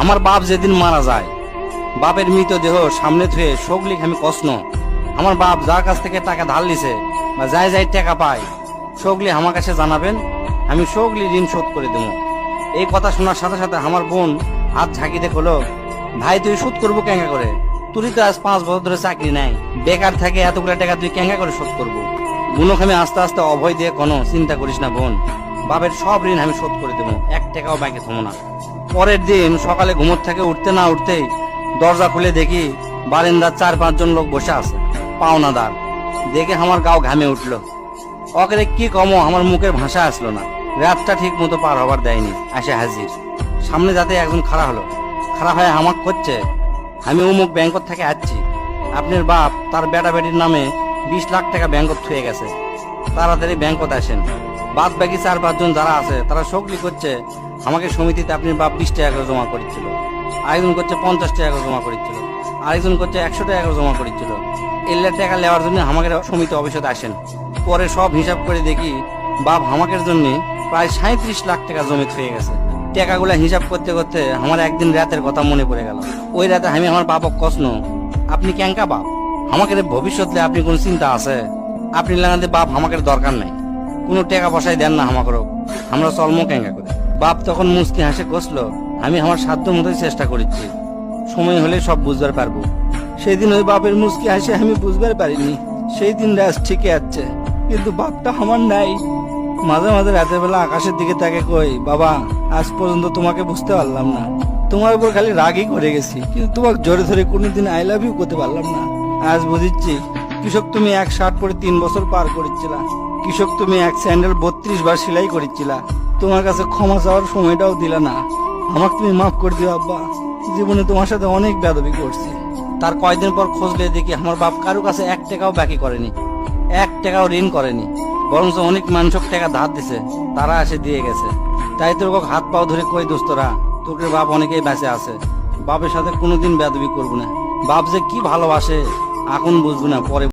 আমার বাপ যেদিন মারা যায়, বাপের মৃতদেহ সামনে থুয়ে সগলিক আমি কষ্ণ। আমার বাপ যার কাছ থেকে টাকা ধার লিছে বা যাই যাই টাকা পায়, সগলি আমার কাছে জানাবেন, আমি সগলি ঋণ শোধ করে দেবো। এই কথা শোনার সাথে সাথে আমার বোন হাত ঝাঁকিতে কলো, ভাই তুই শোধ করবো কেঙ্গা করে? তুই তো আজ 5 বছর ধরে চাকরি নাই, বেকার থাকে, এতগুলো টাকা তুই কেঙ্গা করে শোধ করবো? বোনকে আমি আস্তে আস্তে অভয় দিয়ে কোনো চিন্তা করিস না বোন, বাপের সব ঋণ আমি শোধ করে দেবো, 1 টাকাও ব্যাংকে থমো না। পরের দিন সকালে ঘুমোর থেকে উঠতে না উঠতেই দরজা খুলে দেখি বারান্দার 4-5 জন লোক বসে আছে, পাওনাদার। দেখে আমার গাও ঘামে উঠলো। অকেরে কি কমো, আমার মুখের ভাষা আসলো না। রাতটা ঠিক মতো পার হবার দেয়নি, আসে হাজির। সামনে যাতে একজন খাড়া হলো, খাড়া হয়ে আমাকে করছে, আমি অমুক ব্যাংকত থেকে আসছি, আপনার বাপ তার বেটা বেটির নামে 20 লাখ টাকা ব্যাংকত থুয়ে গেছে, তাড়াতাড়ি ব্যাংকত আসেন। বাদ বাকি 4-5 জন যারা আছে তারা সকলি করছে আমাকে সমিতিতে আপনার বাপ 20 টাকা করে জমা করেছিল, আরেকজন করছে 50 টাকা করে জমা করেছিল, আরেকজন করছে 100 টাকা করে জমা করেছিল। এল্লার টাকা নেওয়ার জন্য আমাকে সমিতি অফিসে আসেন। পরে সব হিসাব করে দেখি বাপ আমাকের জন্য প্রায় 37 লাখ টাকা জমি থুয়ে গেছে। টাকাগুলা হিসাব করতে করতে আমার একদিন রাতের কথা মনে পড়ে গেল। ওই রাতে আমি আমার বাপক কষ্ণ, আপনি ক্যাঙ্কা বাপ, আমাকে ভবিষ্যতে আপনি কোন চিন্তা আছে? আপনি লাগাতে বাপ আমাকে দরকার নাই, কোনো টাকা পয়সায় দেন না আমাকেও, আমরা চলমো ক্যাঙ্কা করে। বাপ তখন মুচকি হাসে কষলো, আমি আমার সাধ্য মতোই চেষ্টা করেছি, সময় হলে সব বুঝবার পারবো। সেই দিন ওই বাপের মুচকি হাসে আমি বুঝবার পারিনি। সেই দিন রাত ঠিকই আছে, কিন্তু বাপটা আমার নাই। মাঝে মাঝে রাতের বেলা আকাশের দিকে তাকে কই, বাবা আজ পর্যন্ত তোমাকে বুঝতে পারলাম না, তোমার উপর খালি রাগই করে গেছি, কিন্তু তোমাকে জোরে ধরে কোনোদিন আই লাভ ইউ করতে পারলাম না। আজ বুঝিচ্ছি, কৃষক তুমি 1 শার্ট পরে 3 বছর পার করেছিলা, কৃষক তুমি 1 স্যান্ডেল 32 বার সেলাই করেছিলা, তোমার কাছে ক্ষমা চাওয়ার সময়টাও দিলা না। আমাকে তুমি মাফ করে দিও আব্বা, জীবনে তোমার সাথে অনেক বেয়াদবি করছি। তার কয়েকদিন পর খোঁজলে দেখি আমার বাপ কারো কাছে 1 টাকাও বাকি করেনি, 1 টাকাও ঋণ করেনি, বরঞ্চ অনেক মানুষক টাকা ধার দিছে, তারা এসে দিয়ে গেছে। তাই তোর হাত পাও ধরে কই, দোস্তরা তোকে বাপ অনেকেই বেঁচে আছে, বাপের সাথে কোনোদিন বেয়াদবি করবো না। বাপ যে কি ভালোবাসে এখন বুঝবো না, পরে